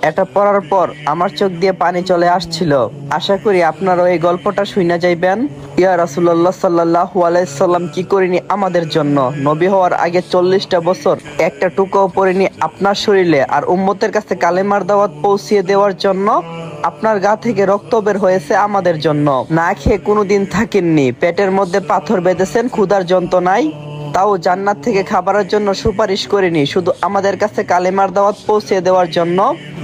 এটা পড়ার পর আমার চোখ দিয়ে পানি চলে আসছিল। আশা করি আপনারা এই গল্পটা শুনে যাইবেন। ইয়া রাসূলুল্লাহ সাল্লাল্লাহু আলাইহি সাল্লাম কি করিনি আমাদের জন্য? নবী হওয়ার আগে 40টা বছর একটা টুকরো পড়িনি আপনার শরীরে, আর উম্মতের কাছে কালেমার দাওয়াত পৌঁছিয়ে দেওয়ার জন্য আপনার গা থেকে রক্ত বের হয়েছে আমাদের জন্য। না খেয়ে কোনোদিন থাকেননি, পেটের মধ্যে পাথর বেঁধেছেন ক্ষুধার যন্ত্রণায়, তাও জান্নাত থেকে খাবারের জন্য সুপারিশ করিনি, শুধু আমাদের কাছে কালেমার দাওয়াত পৌঁছে দেওয়ার জন্য।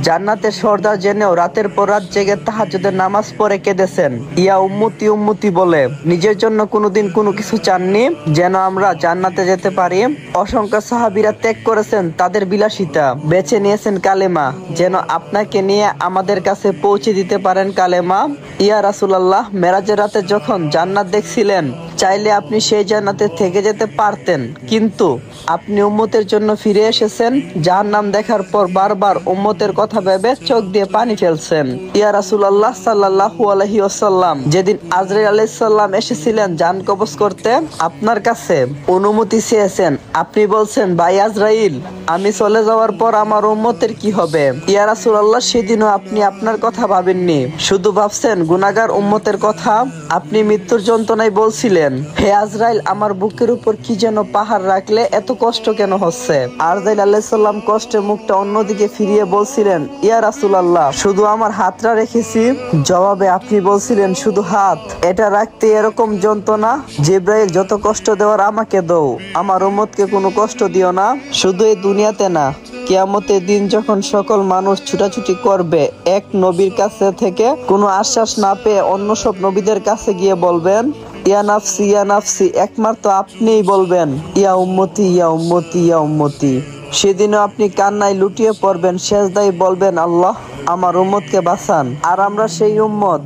জান্নাতের সর্দার জেনেও রাতের পর রাত জেগে তাহাজ্জুদের নামাজ পড়ে কেঁদেছেন ইয়া উম্মতি উম্মতি বলে। নিজের জন্য কোনোদিন কোনো কিছু চাননি, যেন আমরা জান্নাতে যেতে পারি। অসংখ্য সাহাবীরা ত্যাগ করেছেন তাদের বিলাসিতা, বেছে নিয়েছেন কালেমা, যেন আপনাকে নিয়ে আমাদের কাছে পৌঁছে দিতে পারেন কালেমা। ইয়া রাসূলুল্লাহ, মেরাজের রাতে যখন জান্নাত দেখছিলেন, চাইলে আপনি সেই জান্নাতে থেকে যেতে পারতেন, কিন্তু আপনি উম্মতের জন্য ফিরে এসেছেন। জাহান্নাম দেখার পর বারবার উম্মতের কথা ভেবে চোখ দিয়ে পানি ফেলছেন। ইয়া রাসূলুল্লাহ সাল্লাল্লাহু আলাইহি ওয়াসাল্লাম, যেদিন আজরাইল আলাইহিস সালাম এসেছিলেন জান কবজ করতে, আপনার কাছে অনুমতি চেয়েছেন। আপনি বলছেন, ভাই আজরাইল, আমি চলে যাওয়ার পর আমার উম্মতের কি হবে? ইয়া রাসূলুল্লাহ, সেদিনও আপনি আপনার কথা ভাবেননি, শুধু ভাবছেন গুনাহগার উম্মতের কথা। আপনি মৃত্যুর যন্ত্রণায় বলছিলেন, হে আজরাইল, আমার বুকের উপর কি যেন পাহাড় রাখলে এত কষ্ট কেন হচ্ছে? আজরাইল আলাইহিস সালাম কষ্টে মুখটা অন্যদিকে ফিরিয়ে বলছিলেন, ইয়া রাসূলুল্লাহ, শুধু আমার হাতটা রেখেছি। জবাবে আপনি বলছিলেন, শুধু হাত? এটা রাখতে এরকম যন্ত্রণা? জিবরাইল, যত কষ্ট দেওয়ার আমাকে দাও, আমার উম্মতকে কোনো কষ্ট দিও না। শুধু এই দুনিয়াতে না, কিয়ামতের দিন যখন সকল মানুষ ছুটাছুটি করবে এক নবীর কাছে থেকে কোনো আশ্বাস না পেয়ে অন্য সব নবীদের কাছে গিয়ে বলবেন, ইয়া নাফসি ইয়া নাফসি, একমাত্র আপনিই বলবেন ইয়া উম্মতি ইয়া উম্মতি ইয়া উম্মতি। সেদিনও আপনি কান্নায় লুটিয়ে পড়বেন, সেজদায় বলবেন, আল্লাহ, আমার উম্মতকে বাঁচান। আর আমরা সেই উম্মত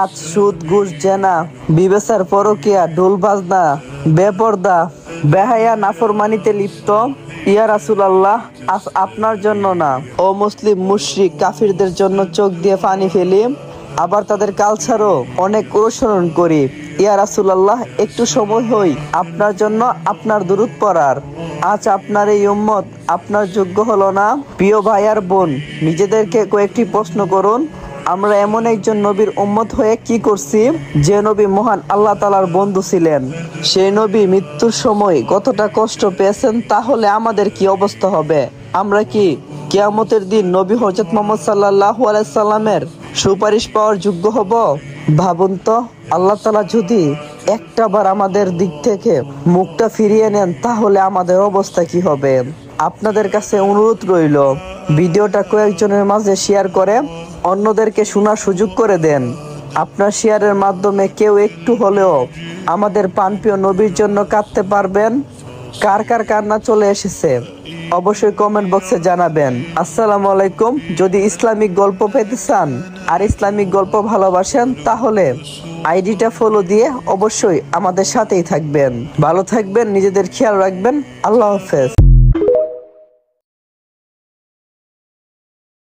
আজ সুদ ঘুষ জেনা বিবেচার পরকিয়া ঢোল বাজনা বেপরদা বেহায়া নাফরমানিতে লিপ্ত। ইয়া রাসূলুল্লাহ, আজ আপনার জন্য না, ও মুসলিম মুশরিক কাফিরদের জন্য চোখ দিয়ে পানি ফেলি, আবার তাদের কালচারও অনেক অনুসরণ করি। ইয়া রাসূলুল্লাহ, একটু সময় হই আপনার জন্য আপনার দুরূদ পড়ার। আজ আপনার এই উম্মত আপনার যোগ্য হলো না। প্রিয় ভাই আর বোন, নিজেদেরকে কয়েকটি প্রশ্ন করুন, আমরা এমন একজন নবীর উম্মত হয়ে কি করছি, যে নবী মহান আল্লাহ তাআলার বন্ধু ছিলেন। সেই নবী মৃত্যুর সময় কতটা কষ্ট পেয়েছেন, তাহলে আমাদের কি অবস্থা হবে? আমরা কি কিয়ামতের দিন নবী হযরত মুহাম্মদ সাল্লাল্লাহু আলাইহি সাল্লামের সুপারিশ পাওয়ার যোগ্য হব? ভাবুন তো, আল্লাহ তাআলা যদি একটাবার আমাদের দিক থেকে মুখটা ফিরিয়ে নেন, তাহলে আমাদের অবস্থা কি হবে? আপনাদের কাছে অনুরোধ রইল, ভিডিওটা কয়েকজনের মাঝে শেয়ার করে অন্যদেরকে শোনার সুযোগ করে দেন। আপনার শেয়ারের মাধ্যমে কেউ একটু হলেও আমাদের প্রাণপ্রিয় নবীর জন্য কাঁদতে পারবেন। কার কার কান্না চলে এসেছে অবশ্যই কমেন্ট বক্সে জানাবেন। আসসালামু আলাইকুম। যদি ইসলামিক গল্প পেতে চান আর ইসলামিক গল্প ভালোবাসেন, তাহলে আইডিটা ফলো দিয়ে অবশ্যই আমাদের সাথেই থাকবেন। ভালো থাকবেন, নিজেদের খেয়াল রাখবেন। আল্লাহ হাফেজ।